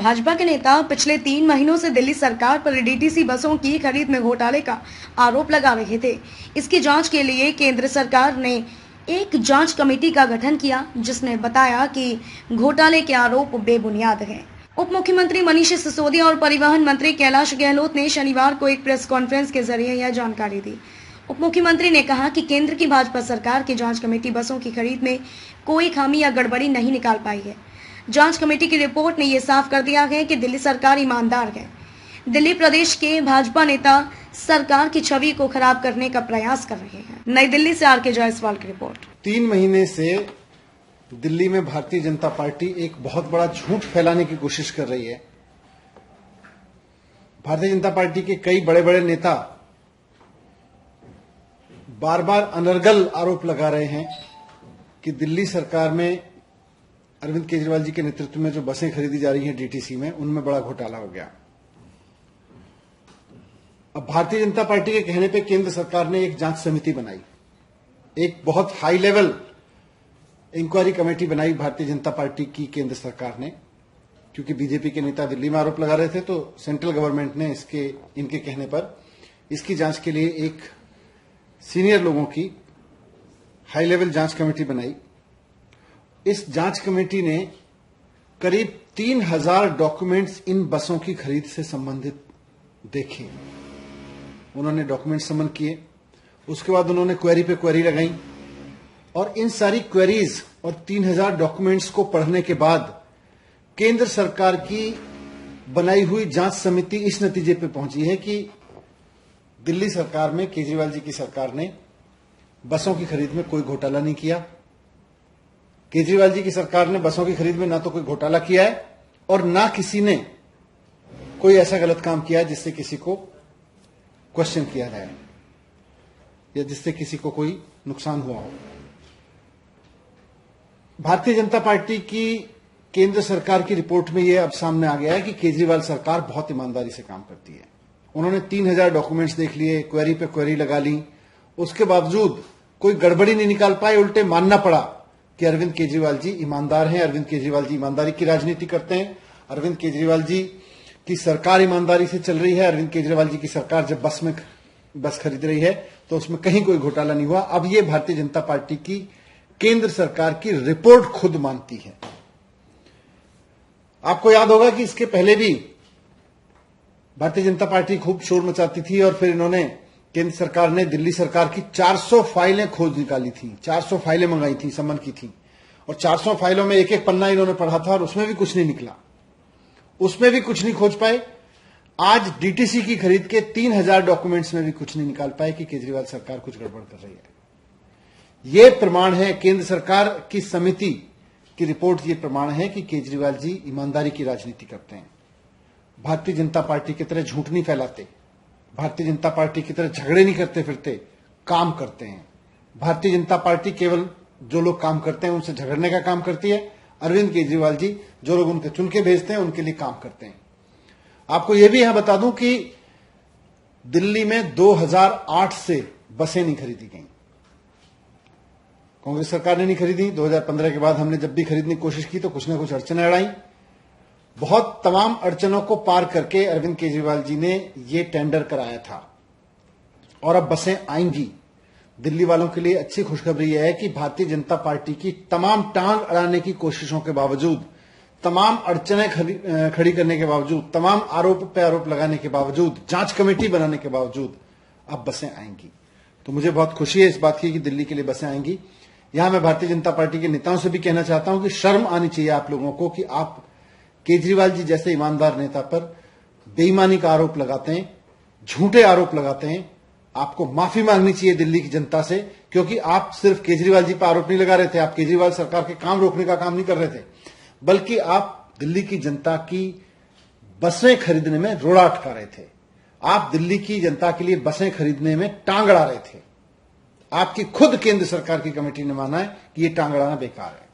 भाजपा के नेता पिछले 3 महीनों से दिल्ली सरकार पर डीटीसी बसों की खरीद में घोटाले का आरोप लगा रहे थे। इसकी जांच के लिए केंद्र सरकार ने एक जांच कमेटी का गठन किया, जिसने बताया कि घोटाले के आरोप बेबुनियाद हैं। उप मुख्यमंत्री मनीष सिसोदिया और परिवहन मंत्री कैलाश गहलोत ने शनिवार को एक प्रेस कॉन्फ्रेंस के जरिए यह जानकारी दी। उप मुख्यमंत्री ने कहा कि केंद्र की भाजपा सरकार की जांच कमेटी बसों की खरीद में कोई खामी या गड़बड़ी नहीं निकाल पाई है। जांच कमेटी की रिपोर्ट ने यह साफ कर दिया है कि दिल्ली सरकार ईमानदार है। दिल्ली प्रदेश के भाजपा नेता सरकार की छवि को खराब करने का प्रयास कर रहे हैं। नई दिल्ली से आर के जायसवाल की रिपोर्ट। 3 महीने से दिल्ली में भारतीय जनता पार्टी एक बहुत बड़ा झूठ फैलाने की कोशिश कर रही है। भारतीय जनता पार्टी के कई बड़े बड़े नेता बार बार अनर्गल आरोप लगा रहे हैं कि दिल्ली सरकार में अरविंद केजरीवाल जी के नेतृत्व में जो बसें खरीदी जा रही हैं डीटीसी में, उनमें बड़ा घोटाला हो गया। अब भारतीय जनता पार्टी के कहने पे केंद्र सरकार ने एक जांच समिति बनाई, एक बहुत हाई लेवल इंक्वायरी कमेटी बनाई भारतीय जनता पार्टी की केंद्र सरकार ने, क्योंकि बीजेपी के नेता दिल्ली में आरोप लगा रहे थे, तो सेंट्रल गवर्नमेंट ने इनके कहने पर इसकी जांच के लिए एक सीनियर लोगों की हाई लेवल जांच कमेटी बनाई। इस जांच कमेटी ने करीब 3000 डॉक्यूमेंट्स इन बसों की खरीद से संबंधित देखे। उन्होंने डॉक्यूमेंट समन किए, उसके बाद उन्होंने क्वेरी पे क्वेरी लगाई, और इन सारी क्वेरीज और 3000 डॉक्यूमेंट्स को पढ़ने के बाद केंद्र सरकार की बनाई हुई जांच समिति इस नतीजे पे पहुंची है कि दिल्ली सरकार में केजरीवाल जी की सरकार ने बसों की खरीद में कोई घोटाला नहीं किया। केजरीवाल जी की सरकार ने बसों की खरीद में ना तो कोई घोटाला किया है और ना किसी ने कोई ऐसा गलत काम किया है जिससे किसी को क्वेश्चन किया जाए या जिससे किसी को कोई नुकसान हुआ हो। भारतीय जनता पार्टी की केंद्र सरकार की रिपोर्ट में यह अब सामने आ गया है कि केजरीवाल सरकार बहुत ईमानदारी से काम करती है। उन्होंने 3000 डॉक्यूमेंट्स देख लिए, क्वेरी पे क्वेरी लगा ली, उसके बावजूद कोई गड़बड़ी नहीं निकाल पाए। उल्टे मानना पड़ा कि अरविंद केजरीवाल जी ईमानदार हैं, अरविंद केजरीवाल जी ईमानदारी की राजनीति करते हैं, अरविंद केजरीवाल जी की सरकार ईमानदारी से चल रही है, अरविंद केजरीवाल जी की सरकार जब बस खरीद रही है तो उसमें कहीं कोई घोटाला नहीं हुआ। अब ये भारतीय जनता पार्टी की केंद्र सरकार की रिपोर्ट खुद मानती है। आपको याद होगा कि इसके पहले भी भारतीय जनता पार्टी खूब शोर मचाती थी और फिर इन्होंने केंद्र सरकार ने दिल्ली सरकार की 400 फाइलें खोज निकाली थी, 400 फाइलें मंगाई थी, समन की थी, और 400 फाइलों में एक एक पन्ना इन्होंने पढ़ा था और उसमें भी कुछ नहीं निकला, उसमें भी कुछ नहीं खोज पाए। आज डीटीसी की खरीद के 3000 डॉक्यूमेंट्स में भी कुछ नहीं निकाल पाए कि केजरीवाल सरकार कुछ गड़बड़ कर रही है। यह प्रमाण है, केंद्र सरकार की समिति की रिपोर्ट, यह प्रमाण है कि केजरीवाल जी ईमानदारी की राजनीति करते हैं, भारतीय जनता पार्टी की तरह झूठ नहीं फैलाते, भारतीय जनता पार्टी की तरह झगड़े नहीं करते फिरते, काम करते हैं। भारतीय जनता पार्टी केवल जो लोग काम करते हैं उनसे झगड़ने का काम करती है। अरविंद केजरीवाल जी जो लोग उनके चुन के भेजते हैं उनके लिए काम करते हैं। आपको यह भी यहां बता दूं कि दिल्ली में 2008 से बसें नहीं खरीदी गई, कांग्रेस सरकार ने नहीं खरीदी। 2015 के बाद हमने जब भी खरीदने की कोशिश की तो कुछ ना कुछ अड़चनें अड़ाई। बहुत तमाम अड़चनों को पार करके अरविंद केजरीवाल जी ने ये टेंडर कराया था और अब बसें आएंगी। दिल्ली वालों के लिए अच्छी खुशखबरी यह है कि भारतीय जनता पार्टी की तमाम टांग अड़ाने की कोशिशों के बावजूद, तमाम अड़चनें खड़ी करने के बावजूद, तमाम आरोप पे आरोप लगाने के बावजूद, जांच कमेटी बनाने के बावजूद अब बसें आएंगी। तो मुझे बहुत खुशी है इस बात की कि दिल्ली के लिए बसें आएंगी। यहां मैं भारतीय जनता पार्टी के नेताओं से भी कहना चाहता हूं कि शर्म आनी चाहिए आप लोगों को कि आप केजरीवाल जी जैसे ईमानदार नेता पर बेईमानी का आरोप लगाते हैं, झूठे आरोप लगाते हैं। आपको माफी मांगनी चाहिए दिल्ली की जनता से, क्योंकि आप सिर्फ केजरीवाल जी पर आरोप नहीं लगा रहे थे, आप केजरीवाल सरकार के काम रोकने का काम नहीं कर रहे थे, बल्कि आप दिल्ली की जनता की बसें खरीदने में रोड़ा अटका रहे थे। आप दिल्ली की जनता के लिए बसें खरीदने में टांग अड़ा रहे थे। आपकी खुद केंद्र सरकार की कमेटी ने माना है कि यह टांग अड़ाना बेकार है।